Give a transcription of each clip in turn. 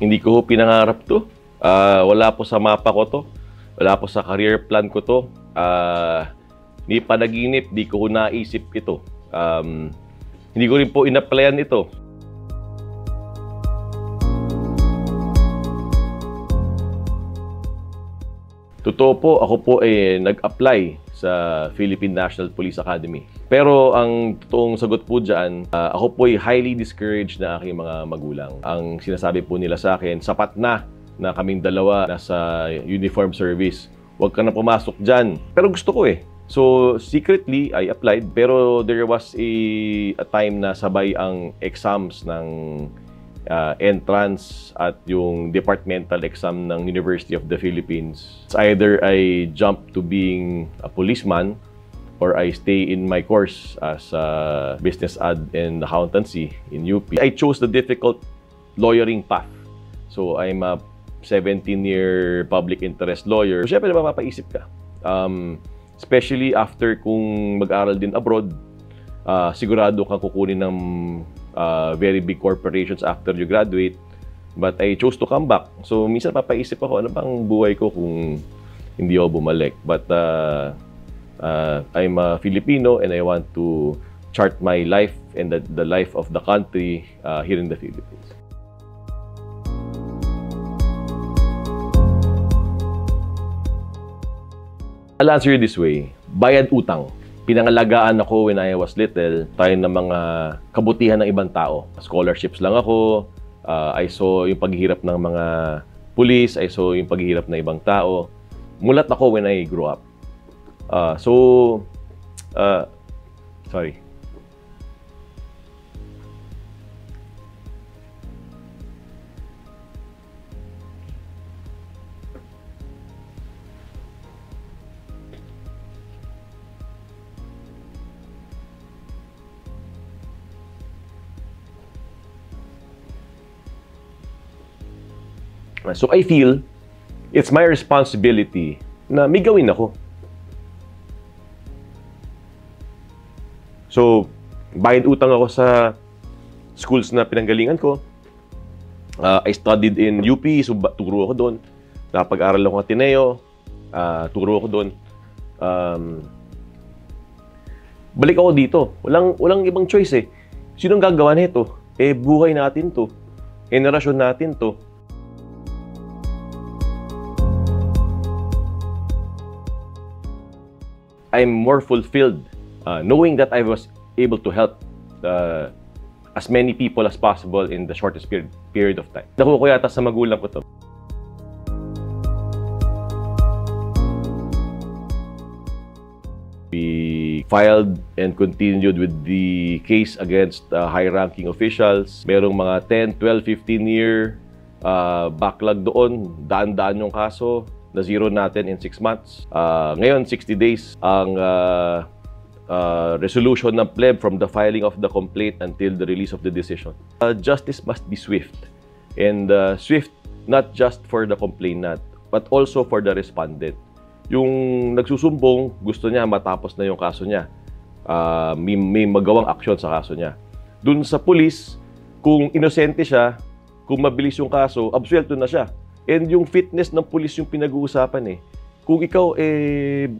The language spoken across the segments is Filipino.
Hindi ko pinangarap to. Wala po sa mapa ko to. Wala po sa career plan ko to. Hindi pa naginip, di ko naisip ito. Hindi ko rin po in-applyan ito. Totoo po, ako po nag-apply sa Philippine National Police Academy. Pero ang totoong sagot po dyan, ako po ay highly discouraged na aking mga magulang. Ang sinasabi po nila sa akin, sapat na kaming dalawa nasa uniform service. Huwag ka na pumasok dyan. Pero gusto ko So, secretly, I applied. Pero there was a time na sabay ang exams ng entrance at yung departmental exam ng University of the Philippines. It's either I jump to being a policeman or I stay in my course as a business ad and accountancy in UP. I chose the difficult lawyering path. So I'm a 17-year public interest lawyer. So, syempre mapapaisip ka. Especially after kung mag-aral din abroad, sigurado kang kukunin ng very big corporations after you graduate, but I chose to come back. So minsan papaisip ako, ano bang buhay ko kung hindi ako bumalik? But I'm a Filipino and I want to chart my life and the life of the country here in the Philippines. I'll answer you this way. Bayad utang. Pinangalagaan ako when I was little, tayo ng mga kabutihan ng ibang tao. Scholarships lang ako, I saw yung paghihirap ng mga pulis, I saw yung paghihirap ng ibang tao. Mulat ako when I grew up. Sorry. So I feel it's my responsibility na may gawin ako. So, bayad utang ako sa schools na pinanggalingan ko. I studied in UP, so turo ako doon. Napag-aral ako Ateneo, turo ako doon. Balik ako dito. Walang ibang choice Sinong gagawa nito? Buhay natin to. Henerasyon natin to. I'm more fulfilled knowing that I was able to help as many people as possible in the shortest period of time. Nakuha ko yata sa magulang ko to. We filed and continued with the case against high-ranking officials. Merong mga 10, 12, 15-year backlog doon. Daan-daan yung kaso. Na-zero natin in 6 months. Ngayon, 60 days ang resolution ng pleb from the filing of the complaint until the release of the decision. Justice must be swift. And swift not just for the complainant, but also for the respondent. Yung nagsusumbong, gusto niya matapos na yung kaso niya. May magawang aksyon sa kaso niya. Dun sa pulis, kung inosente siya, kung mabilis yung kaso, absuelto na siya. And yung fitness ng pulis yung pinag-uusapan Kung ikaw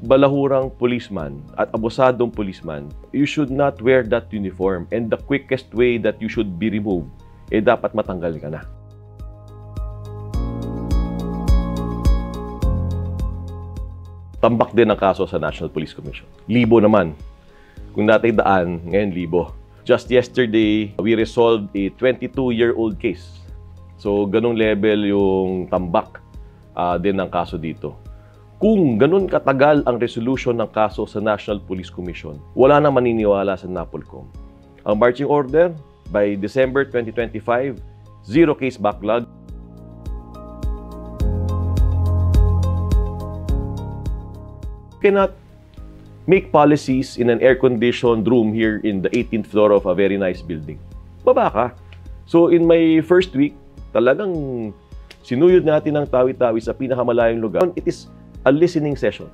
balahurang policeman at abusadong policeman, you should not wear that uniform. And the quickest way that you should be removed, dapat matanggal ka na. Tambak din ang kaso sa National Police Commission. Libo naman. Kung dati daan, ngayon libo. Just yesterday, we resolved a 22-year-old case. So, ganong level yung tambak din ng kaso dito. Kung ganon katagal ang resolution ng kaso sa National Police Commission, wala na maniniwala sa NAPOLCOM. Ang marching order, by December 2025, 0 case backlog. You cannot make policies in an air-conditioned room here in the 18th floor of a very nice building. Baba ka. So, in my first week, talagang sinuyod natin ang tawi-tawi sa pinakamalayong lugar. It is a listening session.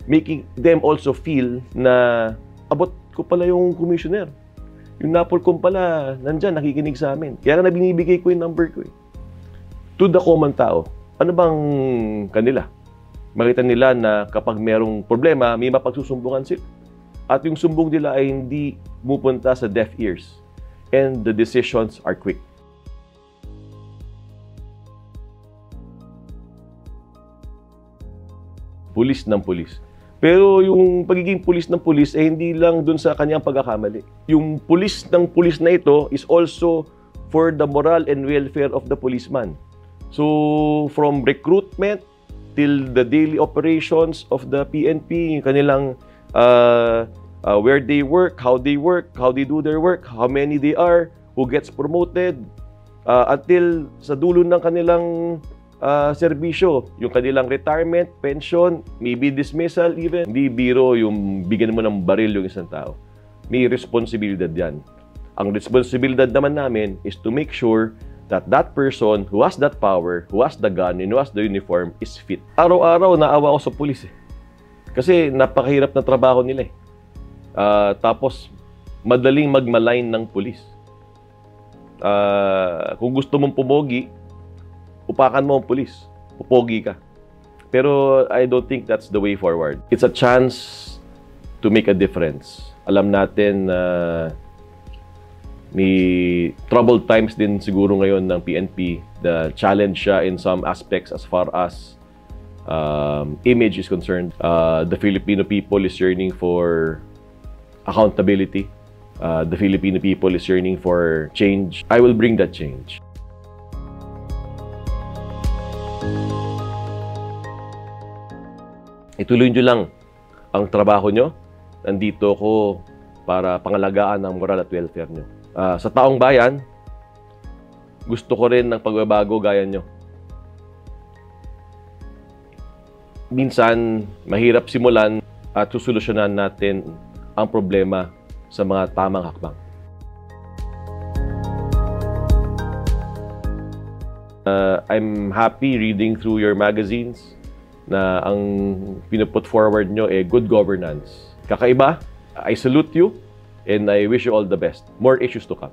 Making them also feel na abot ko pala yung commissioner. Yung NAPOLCOM pala, nandyan, nakikinig sa amin. Kaya na binibigay ko yung number ko to the common tao, ano bang kanila? Makita nila na kapag merong problema, may mapagsusumbungan sila. At yung sumbong nila ay hindi pupunta sa deaf ears. And the decisions are quick. Pulis ng pulis. Pero yung pagiging pulis ng pulis, hindi lang dun sa kanyang pagkakamali. Yung pulis ng pulis na ito is also for the moral and welfare of the policeman. So, from recruitment till the daily operations of the PNP, yung kanilang where they work, how they do their work, how many they are, who gets promoted, until sa dulo ng kanilang serbisyo, yung kanilang retirement, pension, maybe dismissal even. Hindi biro yung bigyan mo ng baril yung isang tao. May responsibilidad yan. Ang responsibilidad naman namin is to make sure that that person who has that power, who has the gun, and who has the uniform is fit. Araw-araw naawa ako sa pulis eh. Kasi napakahirap na trabaho nila eh. Tapos, madaling magmalign ng pulis. Kung gusto mong pumogi, upakan mo ang pulis. Pupogi ka. Pero I don't think that's the way forward. It's a chance to make a difference. Alam natin na may troubled times din siguro ngayon ng PNP. The challenge siya in some aspects as far as image is concerned. The Filipino people is yearning for accountability. The Filipino people is yearning for change. I will bring that change. Ituloy nyo lang ang trabaho nyo. Nandito ko para pangalagaan ang moral at welfare nyo. Sa taong bayan, gusto ko rin ng pagbabago gaya nyo. Minsan, mahirap simulan at susolusyonan natin ang problema sa mga tamang hakbang. I'm happy reading through your magazines na ang pinuput forward nyo good governance. Kakaiba, I salute you and I wish you all the best. More issues to come.